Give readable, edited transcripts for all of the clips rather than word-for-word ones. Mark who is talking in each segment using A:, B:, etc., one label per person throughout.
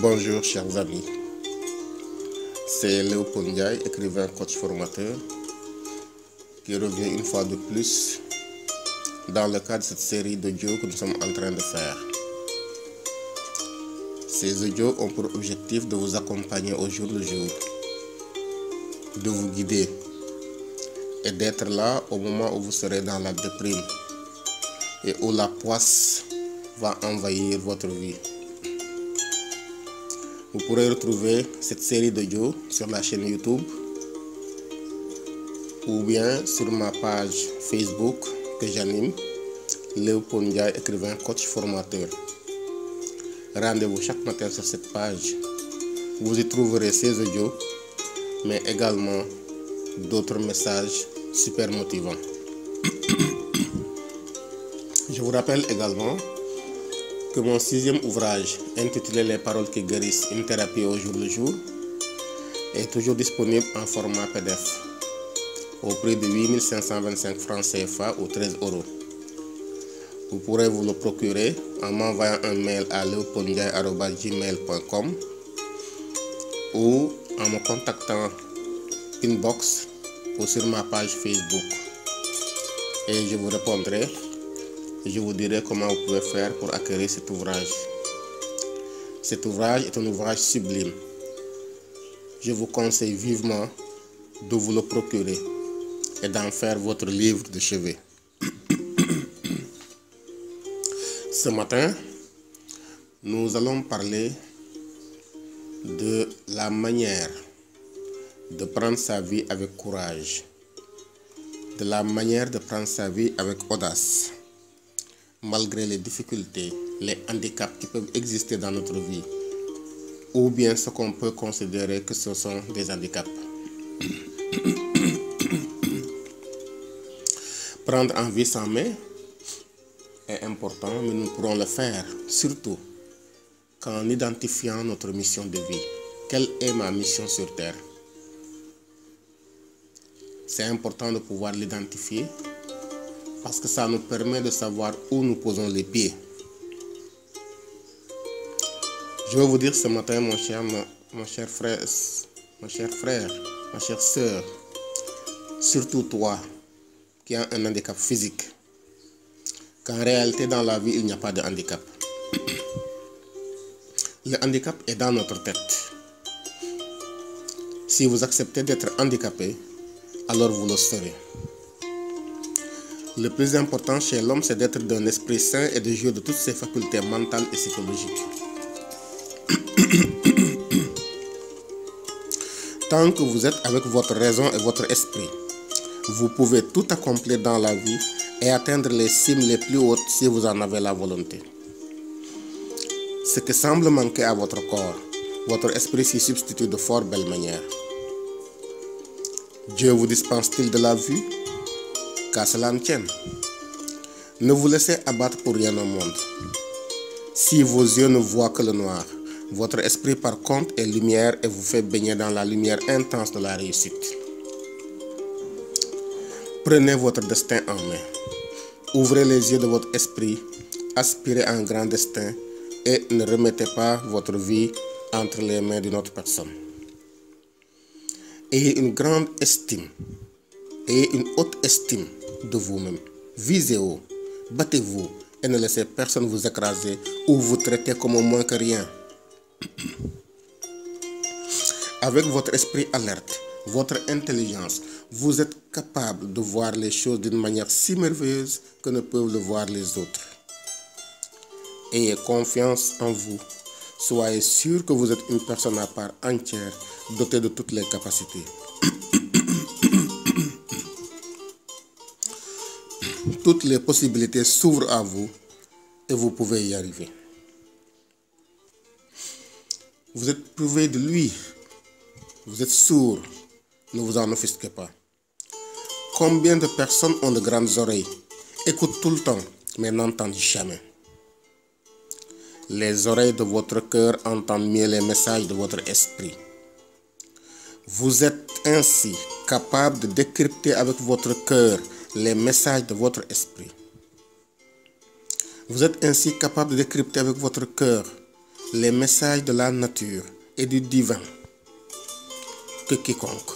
A: Bonjour chers amis, c'est Léopold Ndiaye, écrivain, coach, formateur, qui revient une fois de plus dans le cadre de cette série d'audios que nous sommes en train de faire. Ces audios ont pour objectif de vous accompagner au jour le jour, de vous guider et d'être là au moment où vous serez dans la déprime et où la poisse va envahir votre vie. Vous pourrez retrouver cette série d'audio sur la chaîne YouTube ou bien sur ma page Facebook que j'anime, Léopold Ndiaye, écrivain, coach, formateur. Rendez-vous chaque matin sur cette page. Vous y trouverez ces audios, mais également d'autres messages super motivants. Je vous rappelle également que mon 6e ouvrage, intitulé Les paroles qui guérissent, une thérapie au jour le jour, est toujours disponible en format PDF au prix de 8 525 francs CFA ou 13 €. Vous pourrez vous le procurer en m'envoyant un mail à leopoldndiaye@gmail.com ou en me contactant inbox ou sur ma page Facebook. Et je vous répondrai. Je vous dirai comment vous pouvez faire pour acquérir cet ouvrage. Cet ouvrage est un ouvrage sublime. Je vous conseille vivement de vous le procurer et d'en faire votre livre de chevet. Ce matin, nous allons parler de la manière de prendre sa vie avec courage, de la manière de prendre sa vie avec audace, malgré les difficultés, les handicaps qui peuvent exister dans notre vie, ou bien ce qu'on peut considérer que ce sont des handicaps. Prendre en vie sa main est important, mais nous pourrons le faire surtout qu'en identifiant notre mission de vie. Quelle est ma mission sur Terre? C'est important de pouvoir l'identifier parce que ça nous permet de savoir où nous posons les pieds. Je vais vous dire ce matin, mon cher frère, ma chère sœur, surtout toi qui as un handicap physique, qu'en réalité dans la vie il n'y a pas de handicap. Le handicap est dans notre tête. Si vous acceptez d'être handicapé, alors vous le serez. Le plus important chez l'homme, c'est d'être d'un esprit sain et de jouir de toutes ses facultés mentales et psychologiques. Tant que vous êtes avec votre raison et votre esprit, vous pouvez tout accomplir dans la vie et atteindre les cimes les plus hautes si vous en avez la volonté. Ce qui semble manquer à votre corps, votre esprit s'y substitue de fort belle manière. Dieu vous dispense-t-il de la vue? Qu'à cela ne tienne. Ne vous laissez abattre pour rien au monde. Si vos yeux ne voient que le noir, votre esprit par contre est lumière et vous fait baigner dans la lumière intense de la réussite. Prenez votre destin en main. Ouvrez les yeux de votre esprit, aspirez à un grand destin et ne remettez pas votre vie entre les mains d'une autre personne. Ayez une grande estime, ayez une haute estime de vous-même. Visez haut, battez-vous et ne laissez personne vous écraser ou vous traiter comme moins que rien. Avec votre esprit alerte, votre intelligence, vous êtes capable de voir les choses d'une manière si merveilleuse que ne peuvent le voir les autres. Ayez confiance en vous. Soyez sûr que vous êtes une personne à part entière, dotée de toutes les capacités. Toutes les possibilités s'ouvrent à vous et vous pouvez y arriver. Vous êtes privé de lui. Vous êtes sourd. Ne vous en offusquez pas. Combien de personnes ont de grandes oreilles, écoutent tout le temps, mais n'entendent jamais? Les oreilles de votre cœur entendent mieux les messages de votre esprit. Vous êtes ainsi capable de décrypter avec votre cœur les messages de votre esprit. Vous êtes ainsi capable de décrypter avec votre cœur les messages de la nature et du divin que quiconque.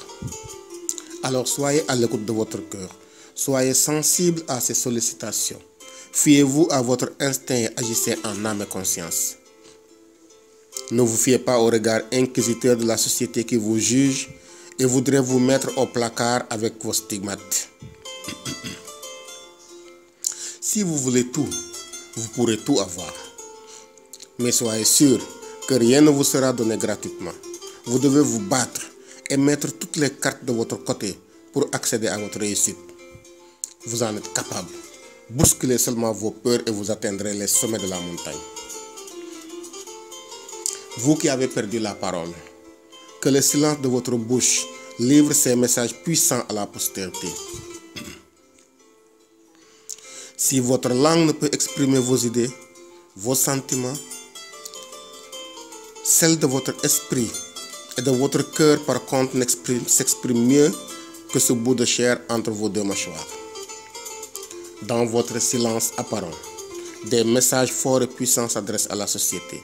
A: Alors soyez à l'écoute de votre cœur, soyez sensible à ses sollicitations, fiez-vous à votre instinct et agissez en âme et conscience. Ne vous fiez pas au regard inquisiteur de la société qui vous juge et voudrait vous mettre au placard avec vos stigmates. Si vous voulez tout, vous pourrez tout avoir. Mais soyez sûr que rien ne vous sera donné gratuitement. Vous devez vous battre et mettre toutes les cartes de votre côté pour accéder à votre réussite. Vous en êtes capable. Bousculez seulement vos peurs et vous atteindrez les sommets de la montagne. Vous qui avez perdu la parole, que le silence de votre bouche livre ces messages puissants à la postérité. Si votre langue ne peut exprimer vos idées, vos sentiments, celle de votre esprit et de votre cœur par contre s'exprime mieux que ce bout de chair entre vos deux mâchoires. Dans votre silence apparent, des messages forts et puissants s'adressent à la société.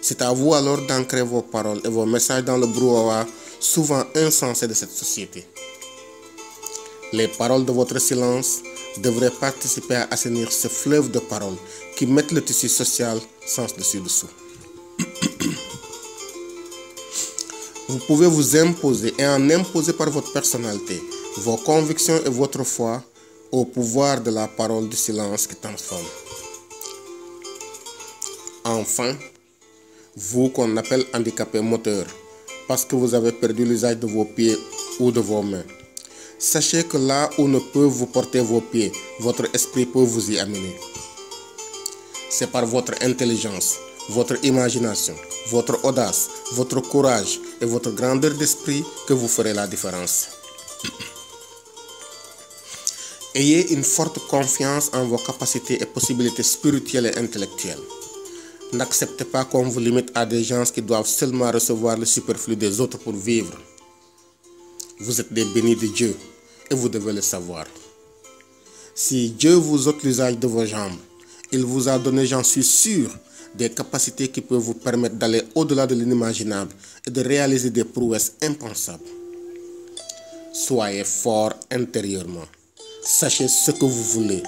A: C'est à vous alors d'ancrer vos paroles et vos messages dans le brouhaha souvent insensé de cette société. Les paroles de votre silence devraient participer à assainir ce fleuve de paroles qui mettent le tissu social sens dessus-dessous. Vous pouvez vous imposer et en imposer par votre personnalité, vos convictions et votre foi au pouvoir de la parole du silence qui transforme. Enfin, vous qu'on appelle handicapé moteur, parce que vous avez perdu l'usage de vos pieds ou de vos mains, sachez que là où ne peuvent vous porter vos pieds, votre esprit peut vous y amener. C'est par votre intelligence, votre imagination, votre audace, votre courage et votre grandeur d'esprit que vous ferez la différence. Ayez une forte confiance en vos capacités et possibilités spirituelles et intellectuelles. N'acceptez pas qu'on vous limite à des gens qui doivent seulement recevoir le superflu des autres pour vivre. Vous êtes des bénis de Dieu et vous devez le savoir. Si Dieu vous ôte l'usage de vos jambes, il vous a donné, j'en suis sûr, des capacités qui peuvent vous permettre d'aller au-delà de l'inimaginable et de réaliser des prouesses impensables. Soyez fort intérieurement. Sachez ce que vous voulez.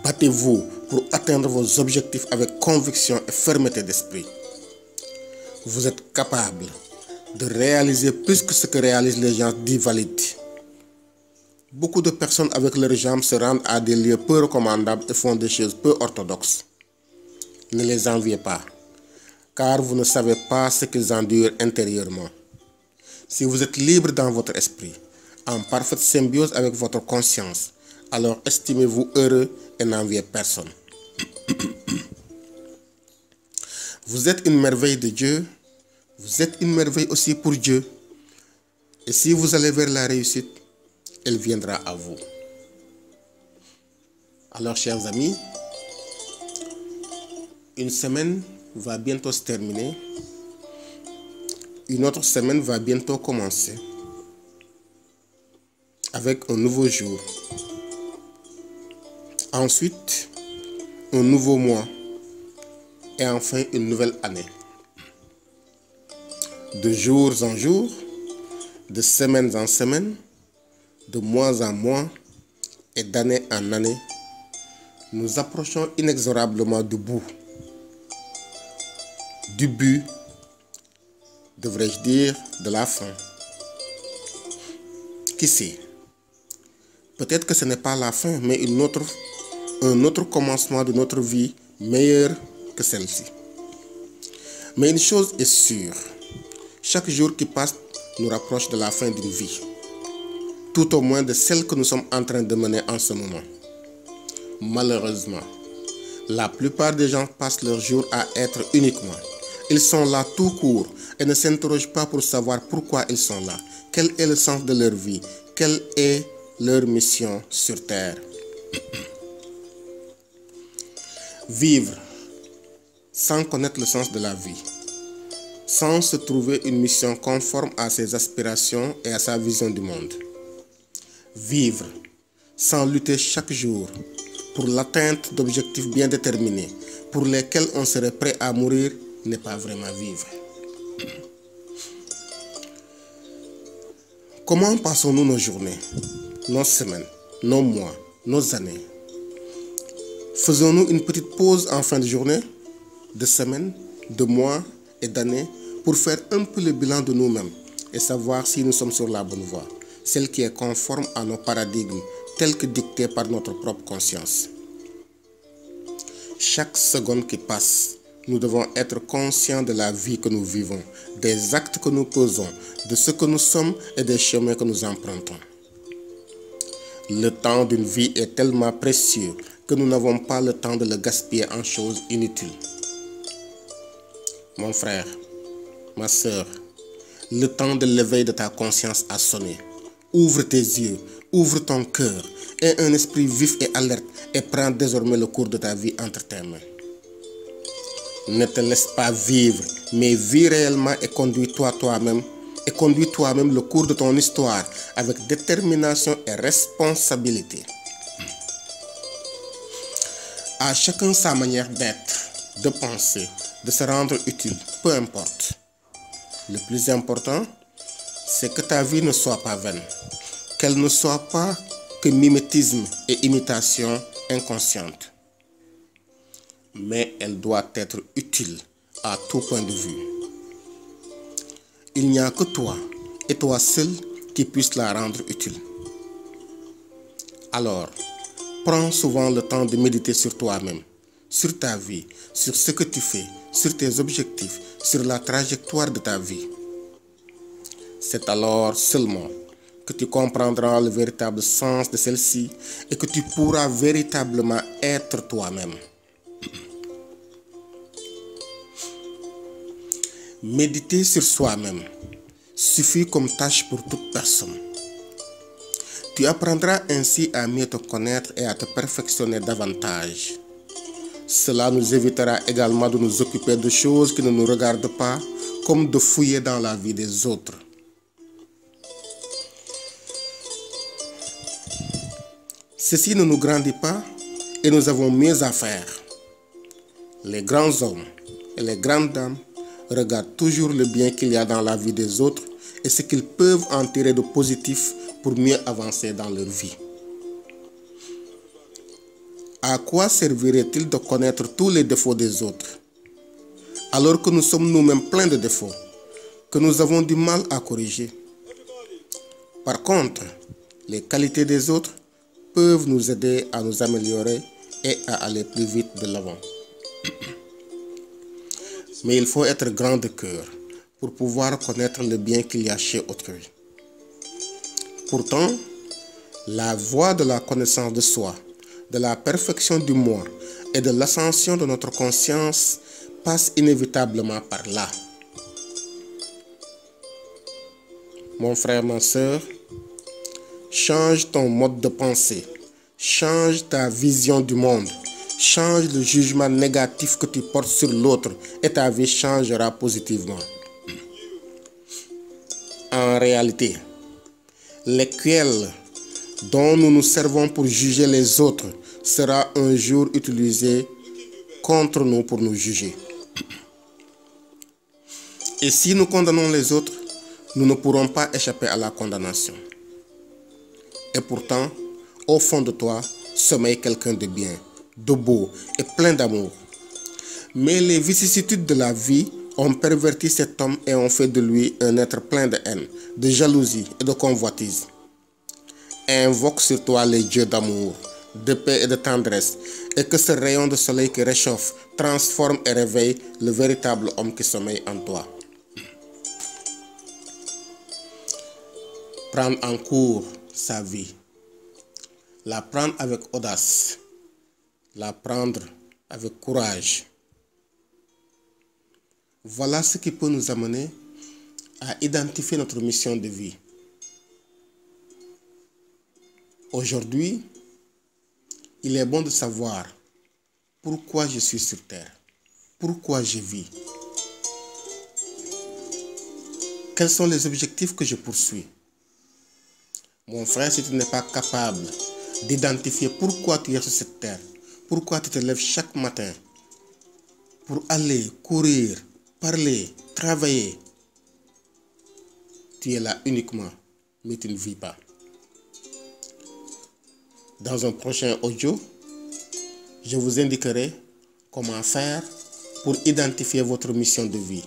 A: Battez-vous pour atteindre vos objectifs avec conviction et fermeté d'esprit. Vous êtes capable de réaliser plus que ce que réalisent les gens dits valides. Beaucoup de personnes avec leurs jambes se rendent à des lieux peu recommandables et font des choses peu orthodoxes. Ne les enviez pas, car vous ne savez pas ce qu'ils endurent intérieurement. Si vous êtes libre dans votre esprit, en parfaite symbiose avec votre conscience, alors estimez-vous heureux et n'enviez personne. Vous êtes une merveille de Dieu, vous êtes une merveille aussi pour Dieu. Et si vous allez vers la réussite, elle viendra à vous. Alors, chers amis, une semaine va bientôt se terminer. Une autre semaine va bientôt commencer avec un nouveau jour. Ensuite, un nouveau mois et enfin une nouvelle année. De jour en jour, de semaine en semaine, de mois en mois et d'année en année, nous approchons inexorablement du bout. Du but, devrais-je dire, de la fin. Qui sait? Peut-être que ce n'est pas la fin, mais un autre commencement de notre vie meilleur que celle-ci. Mais une chose est sûre, chaque jour qui passe nous rapproche de la fin d'une vie, tout au moins de celle que nous sommes en train de mener en ce moment. Malheureusement, la plupart des gens passent leur jour à être uniquement. Ils sont là tout court et ne s'interrogent pas pour savoir pourquoi ils sont là, quel est le sens de leur vie, quelle est leur mission sur terre. Vivre sans connaître le sens de la vie, sans se trouver une mission conforme à ses aspirations et à sa vision du monde. Vivre sans lutter chaque jour pour l'atteinte d'objectifs bien déterminés, pour lesquels on serait prêt à mourir n'est pas vraiment vivre. Comment passons-nous nos journées, nos semaines, nos mois, nos années? Faisons-nous une petite pause en fin de journée, de semaine, de mois et d'années pour faire un peu le bilan de nous-mêmes et savoir si nous sommes sur la bonne voie, celle qui est conforme à nos paradigmes tels que dictés par notre propre conscience. Chaque seconde qui passe, nous devons être conscients de la vie que nous vivons, des actes que nous posons, de ce que nous sommes et des chemins que nous empruntons. Le temps d'une vie est tellement précieux que nous n'avons pas le temps de le gaspiller en choses inutiles. Mon frère, ma sœur, le temps de l'éveil de ta conscience a sonné. Ouvre tes yeux, ouvre ton cœur, aie un esprit vif et alerte et prends désormais le cours de ta vie entre tes mains. Ne te laisse pas vivre, mais vis réellement et conduis-toi toi-même le cours de ton histoire avec détermination et responsabilité. À chacun sa manière d'être, de penser, de se rendre utile, peu importe. Le plus important, c'est que ta vie ne soit pas vaine, qu'elle ne soit pas que mimétisme et imitation inconsciente. Mais elle doit être utile à tout point de vue. Il n'y a que toi et toi seul qui puisse la rendre utile. Alors, prends souvent le temps de méditer sur toi-même, sur ta vie, sur ce que tu fais, sur tes objectifs, sur la trajectoire de ta vie. C'est alors seulement que tu comprendras le véritable sens de celle-ci et que tu pourras véritablement être toi-même. Méditer sur soi-même suffit comme tâche pour toute personne. Tu apprendras ainsi à mieux te connaître et à te perfectionner davantage. Cela nous évitera également de nous occuper de choses qui ne nous regardent pas, comme de fouiller dans la vie des autres. Ceci ne nous grandit pas et nous avons mieux à faire. Les grands hommes et les grandes dames regardent toujours le bien qu'il y a dans la vie des autres et ce qu'ils peuvent en tirer de positif pour mieux avancer dans leur vie. À quoi servirait-il de connaître tous les défauts des autres, alors que nous sommes nous-mêmes pleins de défauts, que nous avons du mal à corriger? Par contre, les qualités des autres peuvent nous aider à nous améliorer et à aller plus vite de l'avant. Mais il faut être grand de cœur pour pouvoir connaître le bien qu'il y a chez autrui. Pourtant, la voie de la connaissance de soi, de la perfection du moi et de l'ascension de notre conscience passe inévitablement par là. Mon frère, ma sœur, change ton mode de pensée, change ta vision du monde, change le jugement négatif que tu portes sur l'autre et ta vie changera positivement. En réalité, l'écuelle dont nous nous servons pour juger les autres sera un jour utilisé contre nous pour nous juger. Et si nous condamnons les autres, nous ne pourrons pas échapper à la condamnation. Et pourtant, au fond de toi, sommeille quelqu'un de bien, de beau et plein d'amour. Mais les vicissitudes de la vie ont perverti cet homme et ont fait de lui un être plein de haine, de jalousie et de convoitise. Invoque sur toi les dieux d'amour, de paix et de tendresse, et que ce rayon de soleil qui réchauffe, transforme et réveille le véritable homme qui sommeille en toi. Prendre en cours sa vie, la prendre avec audace, la prendre avec courage. Voilà ce qui peut nous amener à identifier notre mission de vie. Aujourd'hui, il est bon de savoir pourquoi je suis sur terre, pourquoi je vis, quels sont les objectifs que je poursuis. Mon frère, si tu n'es pas capable d'identifier pourquoi tu es sur cette terre, pourquoi tu te lèves chaque matin pour aller courir, parler, travailler. Tu es là uniquement, mais tu ne vis pas. Dans un prochain audio, je vous indiquerai comment faire pour identifier votre mission de vie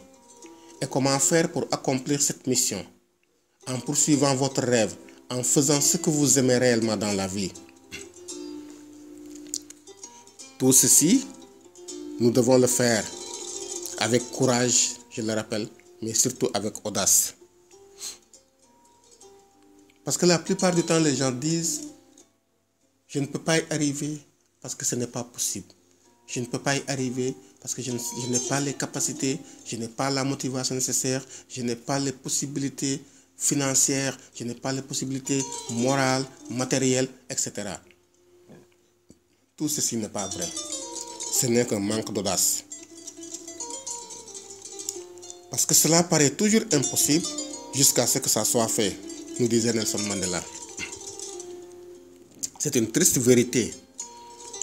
A: et comment faire pour accomplir cette mission en poursuivant votre rêve, en faisant ce que vous aimez réellement dans la vie. Tout ceci, nous devons le faire avec courage, je le rappelle, mais surtout avec audace. Parce que la plupart du temps, les gens disent « Je ne peux pas y arriver parce que ce n'est pas possible. Je ne peux pas y arriver parce que je n'ai pas les capacités, je n'ai pas la motivation nécessaire, je n'ai pas les possibilités financières, je n'ai pas les possibilités morales, matérielles, etc. » Tout ceci n'est pas vrai. Ce n'est qu'un manque d'audace. Parce que cela paraît toujours impossible jusqu'à ce que ça soit fait, nous disait Nelson Mandela. C'est une triste vérité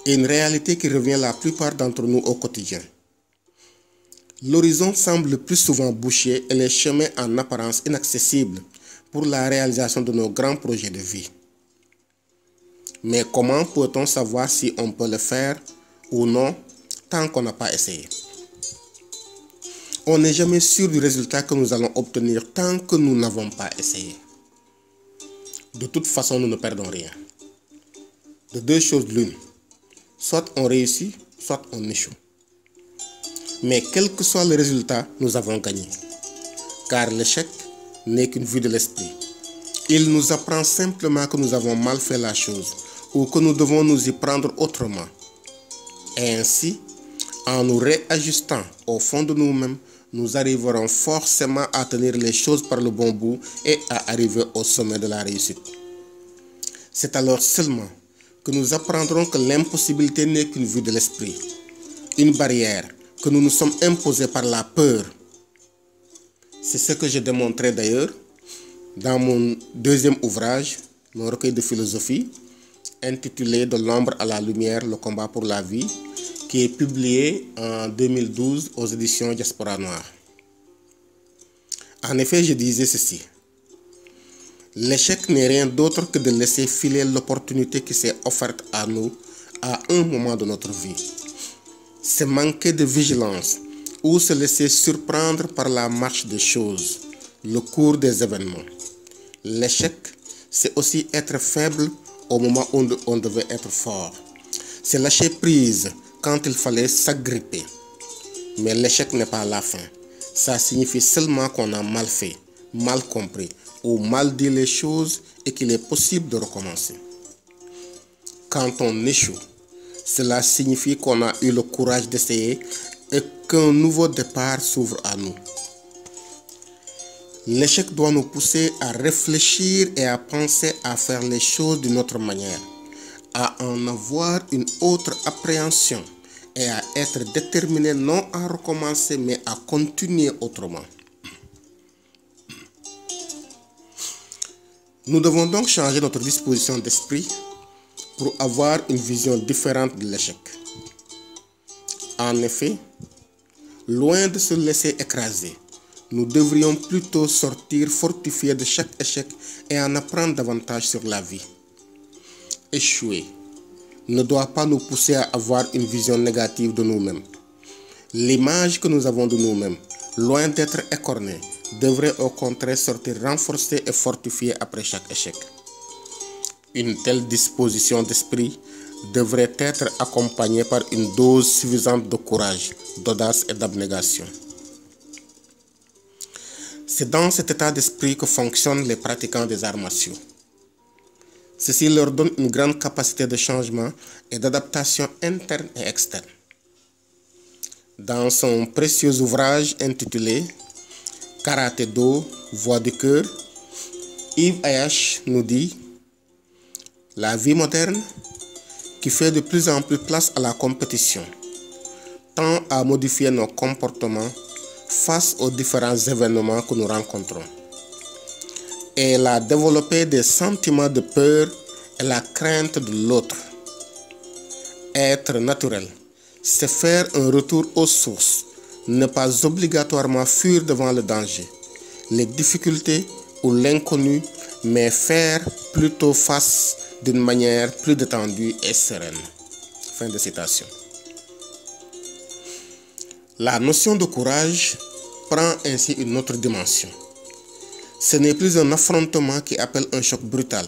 A: et une réalité qui revient la plupart d'entre nous au quotidien. L'horizon semble le plus souvent bouché et les chemins en apparence inaccessibles pour la réalisation de nos grands projets de vie. Mais comment peut-on savoir si on peut le faire ou non tant qu'on n'a pas essayé? On n'est jamais sûr du résultat que nous allons obtenir tant que nous n'avons pas essayé. De toute façon, nous ne perdons rien. De deux choses l'une. Soit on réussit, soit on échoue. Mais quel que soit le résultat, nous avons gagné. Car l'échec n'est qu'une vue de l'esprit. Il nous apprend simplement que nous avons mal fait la chose ou que nous devons nous y prendre autrement. Et ainsi, en nous réajustant au fond de nous-mêmes, nous arriverons forcément à tenir les choses par le bon bout et à arriver au sommet de la réussite. C'est alors seulement que nous apprendrons que l'impossibilité n'est qu'une vue de l'esprit, une barrière que nous nous sommes imposés par la peur. C'est ce que j'ai démontré d'ailleurs dans mon deuxième ouvrage, mon recueil de philosophie, intitulé « De l'ombre à la lumière, le combat pour la vie », qui est publié en 2012 aux éditions Diaspora Noire. En effet, je disais ceci. L'échec n'est rien d'autre que de laisser filer l'opportunité qui s'est offerte à nous à un moment de notre vie. C'est manquer de vigilance ou se laisser surprendre par la marche des choses, le cours des événements. L'échec, c'est aussi être faible au moment où on devait être fort. C'est lâcher prise quand il fallait s'agripper. Mais l'échec n'est pas la fin. Ça signifie seulement qu'on a mal fait, mal compris ou mal dit les choses et qu'il est possible de recommencer. Quand on échoue, cela signifie qu'on a eu le courage d'essayer et qu'un nouveau départ s'ouvre à nous. L'échec doit nous pousser à réfléchir et à penser à faire les choses d'une autre manière, à en avoir une autre appréhension et à être déterminé non à recommencer mais à continuer autrement. Nous devons donc changer notre disposition d'esprit pour avoir une vision différente de l'échec. En effet, loin de se laisser écraser, nous devrions plutôt sortir fortifiés de chaque échec et en apprendre davantage sur la vie. Échouer ne doit pas nous pousser à avoir une vision négative de nous-mêmes. L'image que nous avons de nous-mêmes, loin d'être écornée, devrait au contraire sortir renforcée et fortifiée après chaque échec. Une telle disposition d'esprit devrait être accompagnée par une dose suffisante de courage, d'audace et d'abnégation. C'est dans cet état d'esprit que fonctionnent les pratiquants des arts martiaux. Ceci leur donne une grande capacité de changement et d'adaptation interne et externe. Dans son précieux ouvrage intitulé « Karaté Do, voix du cœur », Yves Ayash nous dit « La vie moderne, qui fait de plus en plus place à la compétition, tend à modifier nos comportements face aux différents événements que nous rencontrons. Elle a développé des sentiments de peur et la crainte de l'autre. Être naturel, c'est faire un retour aux sources, ne pas obligatoirement fuir devant le danger, les difficultés ou l'inconnu, mais faire plutôt face d'une manière plus détendue et sereine. Fin de citation. La notion de courage prend ainsi une autre dimension. Ce n'est plus un affrontement qui appelle un choc brutal,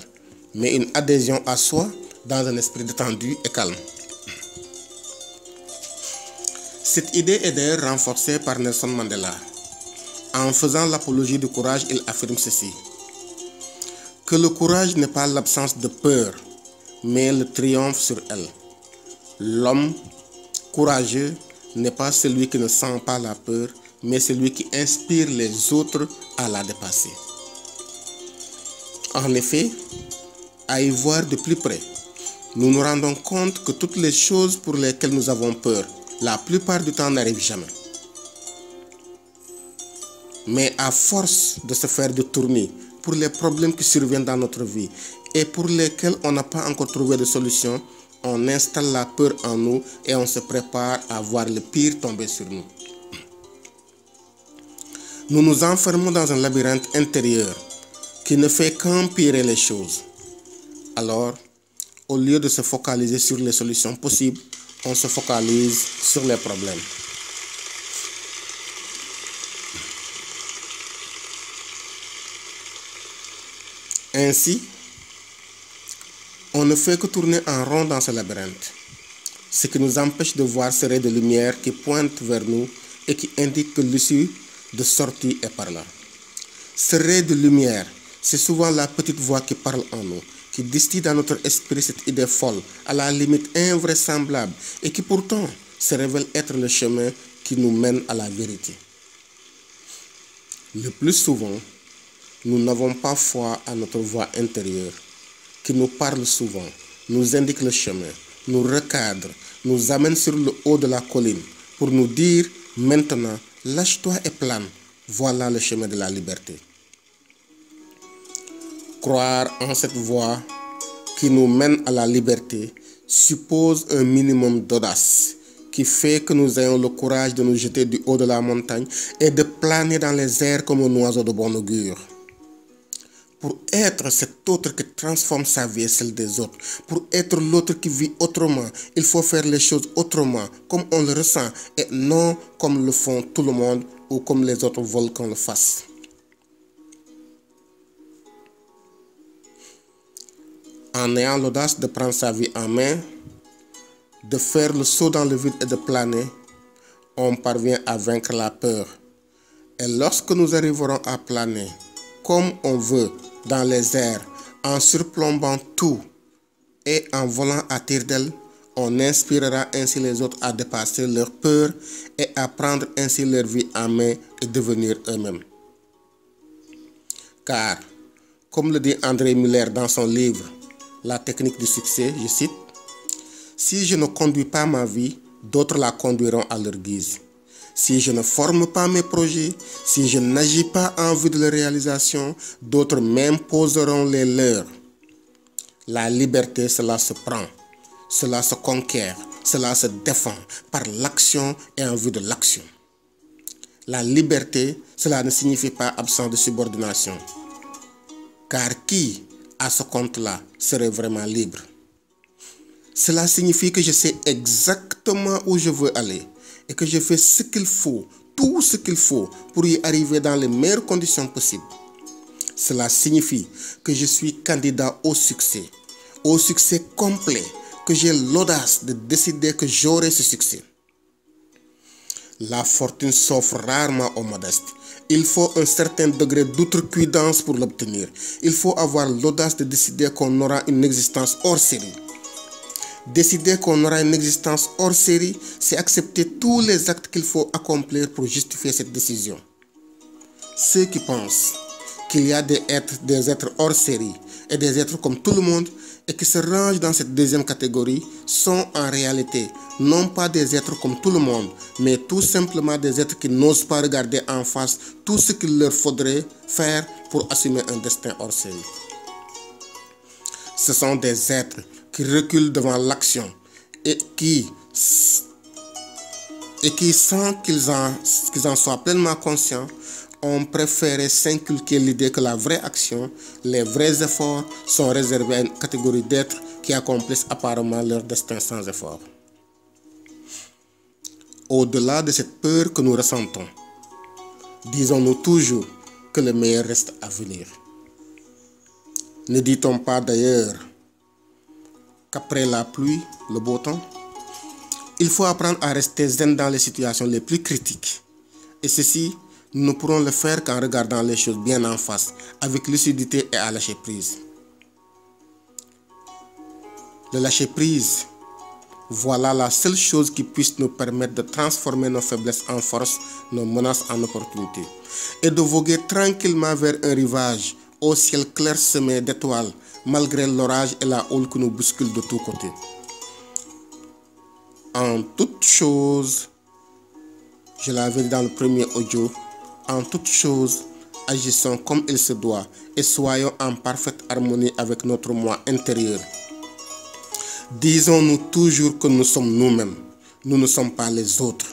A: mais une adhésion à soi dans un esprit détendu et calme. Cette idée est d'ailleurs renforcée par Nelson Mandela. En faisant l'apologie du courage, il affirme ceci: que le courage n'est pas l'absence de peur, mais le triomphe sur elle. L'homme courageux n'est pas celui qui ne sent pas la peur, mais celui qui inspire les autres à la dépasser. En effet, à y voir de plus près, nous nous rendons compte que toutes les choses pour lesquelles nous avons peur, la plupart du temps n'arrivent jamais. Mais à force de se faire détourner pour les problèmes qui surviennent dans notre vie et pour lesquels on n'a pas encore trouvé de solution, on installe la peur en nous et on se prépare à voir le pire tomber sur nous. Nous nous enfermons dans un labyrinthe intérieur qui ne fait qu'empirer les choses. Alors, au lieu de se focaliser sur les solutions possibles, on se focalise sur les problèmes. Ainsi, on ne fait que tourner en rond dans ce labyrinthe, ce qui nous empêche de voir ces raies de lumière qui pointent vers nous et qui indiquent que l'issue de sortie est par là. Ces raies de lumière, c'est souvent la petite voix qui parle en nous, qui distille dans notre esprit cette idée folle, à la limite invraisemblable, et qui pourtant se révèle être le chemin qui nous mène à la vérité. Le plus souvent, nous n'avons pas foi à notre voix intérieure, qui nous parle souvent, nous indique le chemin, nous recadre, nous amène sur le haut de la colline pour nous dire « Maintenant, lâche-toi et plane, voilà le chemin de la liberté ». Croire en cette voie qui nous mène à la liberté suppose un minimum d'audace qui fait que nous ayons le courage de nous jeter du haut de la montagne et de planer dans les airs comme un oiseau de bon augure. Pour être cet autre qui transforme sa vie et celle des autres, pour être l'autre qui vit autrement, il faut faire les choses autrement, comme on le ressent, et non comme le font tout le monde ou comme les autres veulent qu'on le fasse. En ayant l'audace de prendre sa vie en main, de faire le saut dans le vide et de planer, on parvient à vaincre la peur. Et lorsque nous arriverons à planer comme on veut dans les airs, en surplombant tout et en volant à tire-d'aile, on inspirera ainsi les autres à dépasser leur peur et à prendre ainsi leur vie en main et devenir eux-mêmes. Car, comme le dit André Miller dans son livre La technique du succès, je cite: « Si je ne conduis pas ma vie, d'autres la conduiront à leur guise. Si je ne forme pas mes projets, si je n'agis pas en vue de leur réalisation, d'autres m'imposeront les leurs. La liberté, cela se prend, cela se conquiert, cela se défend par l'action et en vue de l'action. La liberté, cela ne signifie pas absence de subordination. Car qui, à ce compte-là, serait vraiment libre? Cela signifie que je sais exactement où je veux aller et que je fais ce qu'il faut, tout ce qu'il faut pour y arriver dans les meilleures conditions possibles. Cela signifie que je suis candidat au succès complet, que j'ai l'audace de décider que j'aurai ce succès. La fortune s'offre rarement aux modestes. Il faut un certain degré d'outrecuidance pour l'obtenir. Il faut avoir l'audace de décider qu'on aura une existence hors série. Décider qu'on aura une existence hors série, c'est accepter tous les actes qu'il faut accomplir pour justifier cette décision. Ceux qui pensent qu'il y a des êtres hors série et des êtres comme tout le monde et qui se rangent dans cette deuxième catégorie sont en réalité non pas des êtres comme tout le monde, mais tout simplement des êtres qui n'osent pas regarder en face tout ce qu'il leur faudrait faire pour assumer un destin hors série. Ce sont des êtres qui reculent devant l'action et qui et qui, sans qu'ils en soient pleinement conscients, ont préféré s'inculquer l'idée que la vraie action, les vrais efforts sont réservés à une catégorie d'êtres qui accomplissent apparemment leur destin sans effort. Au-delà de cette peur que nous ressentons, disons-nous toujours que le meilleur reste à venir. Ne dit-on pas d'ailleurs qu'après la pluie, le beau temps? Il faut apprendre à rester zen dans les situations les plus critiques. Et ceci, nous ne pourrons le faire qu'en regardant les choses bien en face, avec lucidité et à lâcher prise. Le lâcher prise, voilà la seule chose qui puisse nous permettre de transformer nos faiblesses en force, nos menaces en opportunités, et de voguer tranquillement vers un rivage au ciel clairsemé d'étoiles, malgré l'orage et la houle qui nous bousculent de tous côtés. En toute chose, je l'avais dit dans le premier audio, en toute chose, agissons comme il se doit et soyons en parfaite harmonie avec notre moi intérieur. Disons-nous toujours que nous sommes nous-mêmes, nous ne sommes pas les autres.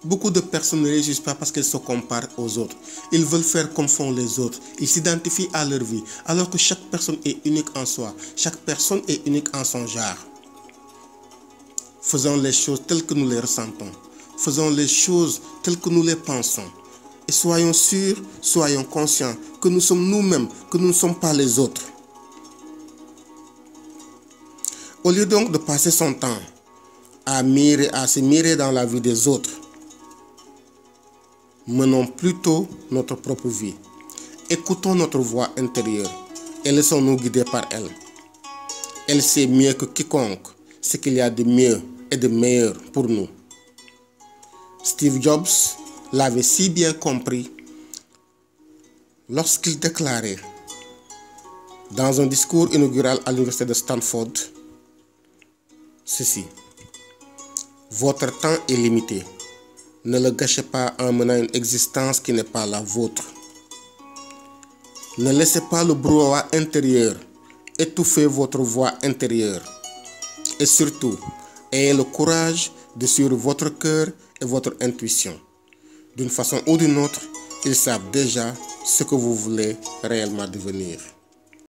A: Beaucoup de personnes ne réussissent pas parce qu'elles se comparent aux autres. Ils veulent faire comme font les autres. Ils s'identifient à leur vie, alors que chaque personne est unique en soi. Chaque personne est unique en son genre. Faisons les choses telles que nous les ressentons. Faisons les choses telles que nous les pensons. Et soyons sûrs, soyons conscients que nous sommes nous-mêmes, que nous ne sommes pas les autres. Au lieu donc de passer son temps à se mirer dans la vie des autres, menons plutôt notre propre vie. Écoutons notre voix intérieure et laissons-nous guider par elle. Elle sait mieux que quiconque ce qu'il y a de mieux et de meilleur pour nous. Steve Jobs l'avait si bien compris lorsqu'il déclarait dans un discours inaugural à l'université de Stanford ceci: votre temps est limité. Ne le gâchez pas en menant une existence qui n'est pas la vôtre. Ne laissez pas le brouhaha intérieur étouffer votre voix intérieure. Et surtout, ayez le courage de suivre votre cœur et votre intuition. D'une façon ou d'une autre, ils savent déjà ce que vous voulez réellement devenir.